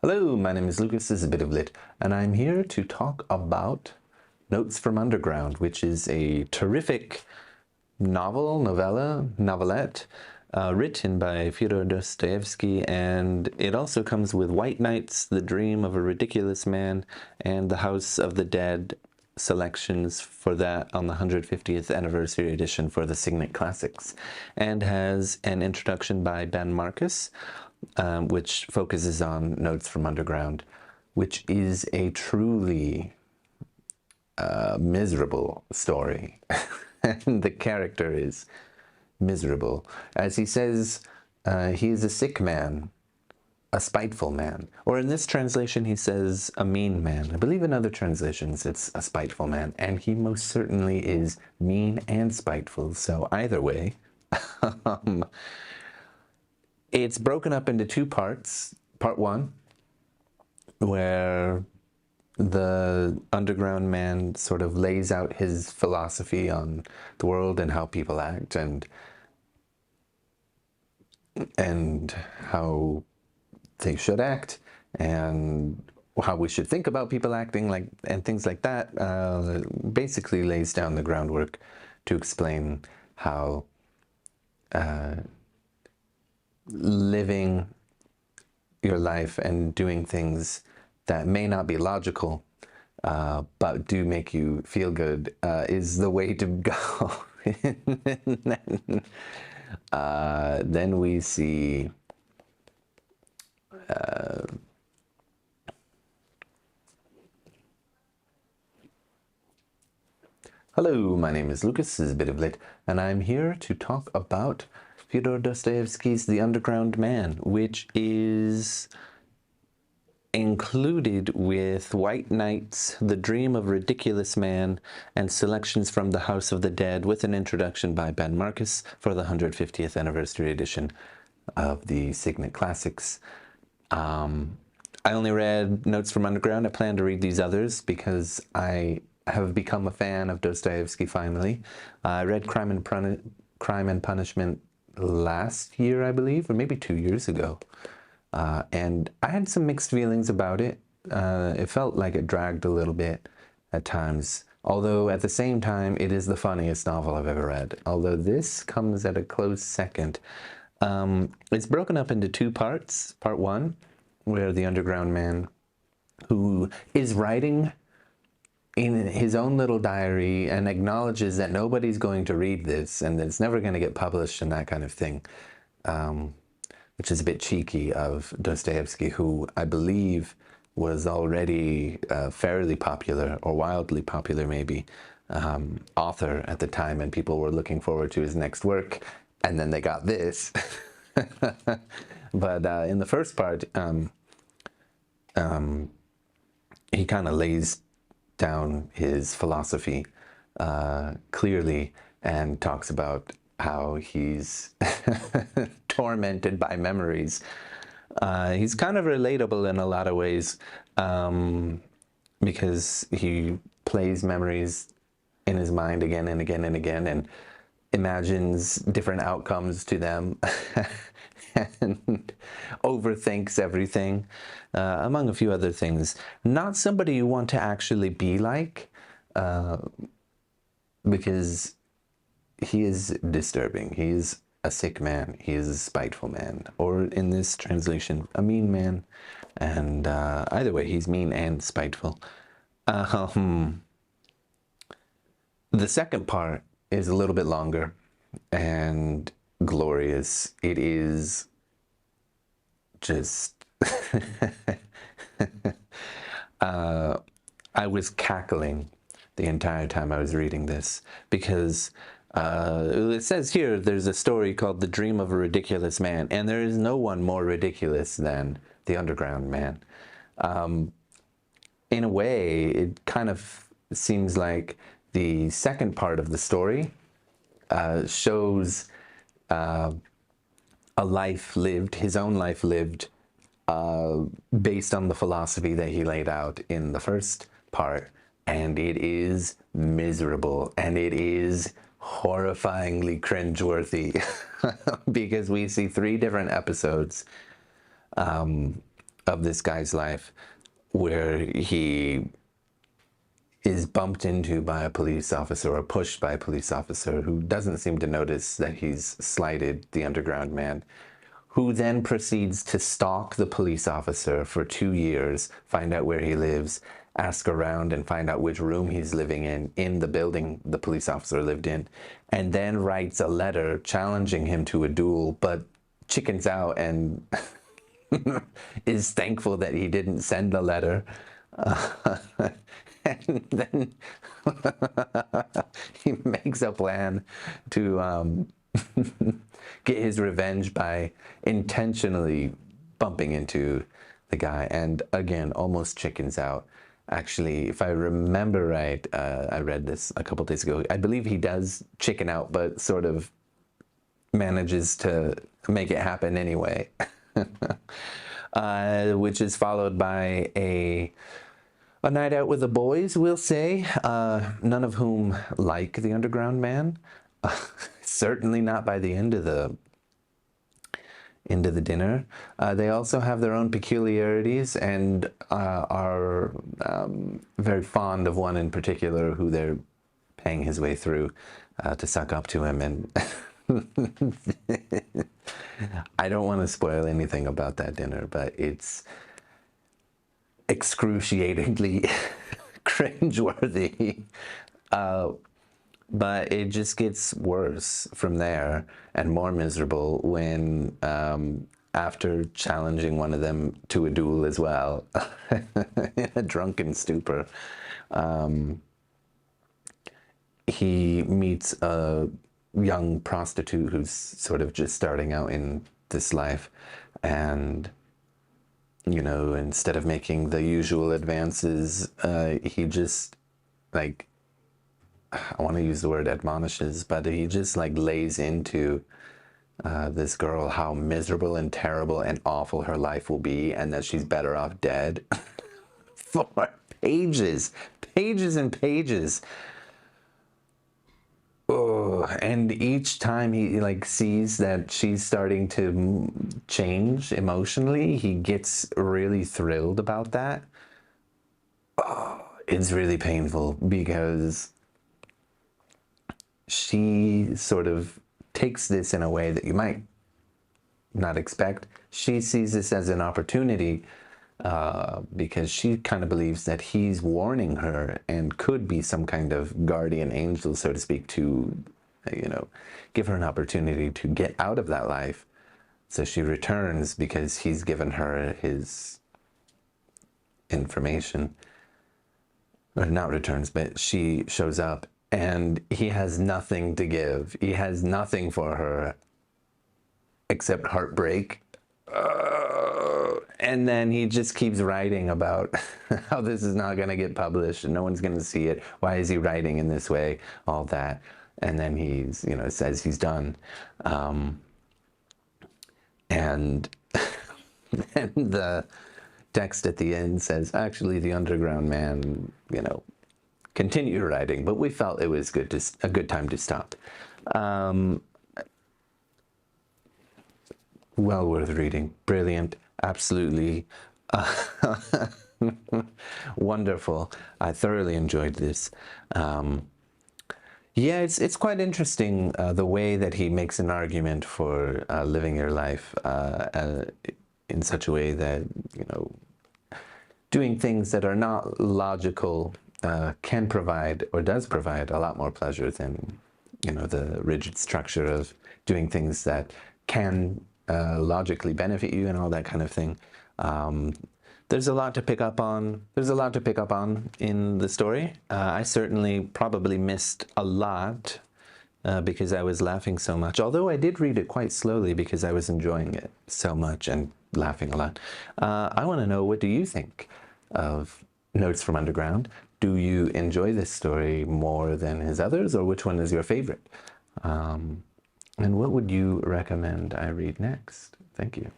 Hello, my name is Lucas, this is a bit of lit, and I'm here to talk about Notes from Underground, which is a terrific novelette, written by Fyodor Dostoyevsky, and it also comes with White Nights, The Dream of a Ridiculous Man, and The House of the Dead selections for that on the 150th anniversary edition for the Signet Classics, and has an introduction by Ben Marcus, which focuses on Notes from Underground, which is a truly miserable story. And the character is miserable. As he says, he is a sick man, a spiteful man. Or in this translation, he says a mean man. I believe in other translations, it's a spiteful man. And he most certainly is mean and spiteful. So either way, it's broken up into two parts. Part one, where the underground man sort of lays out his philosophy on the world and how people act and how they should act and how we should think about people acting like and things like that. Basically lays down the groundwork to explain how living your life and doing things that may not be logical, but do make you feel good, is the way to go. Then we see hello, my name is Lucas, this is a bit of lit, and I'm here to talk about Fyodor Dostoyevsky's The Underground Man, which is included with White Nights, The Dream of a Ridiculous Man, and selections from The House of the Dead, with an introduction by Ben Marcus for the 150th anniversary edition of the Signet Classics. I only read Notes from Underground. I plan to read these others because I have become a fan of Dostoyevsky finally. I read Crime and Punishment last year, I believe, or maybe 2 years ago. And I had some mixed feelings about it. It felt like it dragged a little bit at times, although at the same time, it is the funniest novel I've ever read, although this comes at a close second. It's broken up into two parts. Part one, where the underground man, who is writing in his own little diary and acknowledges that nobody's going to read this and it's never going to get published and that kind of thing, which is a bit cheeky of Dostoyevsky, who I believe was already fairly popular, or wildly popular maybe, author at the time, and people were looking forward to his next work, and then they got this. But in the first part, he kind of lays down his philosophy clearly and talks about how he's tormented by memories. He's kind of relatable in a lot of ways, because he plays memories in his mind again and again and again and imagines different outcomes to them and overthinks everything, among a few other things. Not somebody you want to actually be like, because he is disturbing. He is a sick man. He is a spiteful man. Or in this translation, a mean man. And either way, he's mean and spiteful. The second part is a little bit longer and glorious. It is just... I was cackling the entire time I was reading this, because it says here there's a story called The Dream of a Ridiculous Man, and there is no one more ridiculous than the underground man. In a way, it kind of seems like the second part of the story shows a life lived, his own life lived, based on the philosophy that he laid out in the first part. And it is miserable, and it is horrifyingly cringeworthy, because we see 3 different episodes of this guy's life where he is bumped into by a police officer or pushed by a police officer who doesn't seem to notice that he's slighted the underground man, who then proceeds to stalk the police officer for 2 years, find out where he lives, ask around and find out which room he's living in the building the police officer lived in, and then writes a letter challenging him to a duel, but chickens out and is thankful that he didn't send the letter. And then he makes a plan to get his revenge by intentionally bumping into the guy, and again almost chickens out. Actually, if I remember right, I read this a couple days ago, I believe he does chicken out, but sort of manages to make it happen anyway. Which is followed by a night out with the boys, we'll say, none of whom like the underground man. Certainly not by the end of the dinner. They also have their own peculiarities and are very fond of one in particular who they're paying his way through to suck up to him. And I don't want to spoil anything about that dinner, but it's excruciatingly cringeworthy. But it just gets worse from there and more miserable when, after challenging one of them to a duel as well, in a drunken stupor, he meets a young prostitute who's sort of just starting out in this life, and you know, instead of making the usual advances, he just, like, I want to use the word admonishes, but he just like lays into this girl how miserable and terrible and awful her life will be, and that she's better off dead for pages and pages. Oh, and each time he like sees that she's starting to change emotionally, he gets really thrilled about that. Oh, it's really painful because she sort of takes this in a way that you might not expect. She sees this as an opportunity because she kind of believes that he's warning her and could be some kind of guardian angel, so to speak, to, you know, give her an opportunity to get out of that life. So she returns because he's given her his information. Or not returns, but she shows up and he has nothing to give. He has nothing for her except heartbreak. And then he just keeps writing about how this is not going to get published and no one's going to see it. Why is he writing in this way? All that. And then he's, you know, says he's done. And then the text at the end says, actually, the underground man, you know, continued writing, but we felt it was a good time to stop. Well worth reading. Brilliant. Absolutely wonderful. I thoroughly enjoyed this. Yeah, it's quite interesting the way that he makes an argument for living your life in such a way that, you know, doing things that are not logical can provide or does provide a lot more pleasure than, you know, the rigid structure of doing things that can logically benefit you and all that kind of thing. There's a lot to pick up on. There's a lot to pick up on in the story. I certainly probably missed a lot because I was laughing so much. Although I did read it quite slowly because I was enjoying it so much and laughing a lot. I want to know, what do you think of Notes from Underground? Do you enjoy this story more than his others, or which one is your favorite? And what would you recommend I read next? Thank you.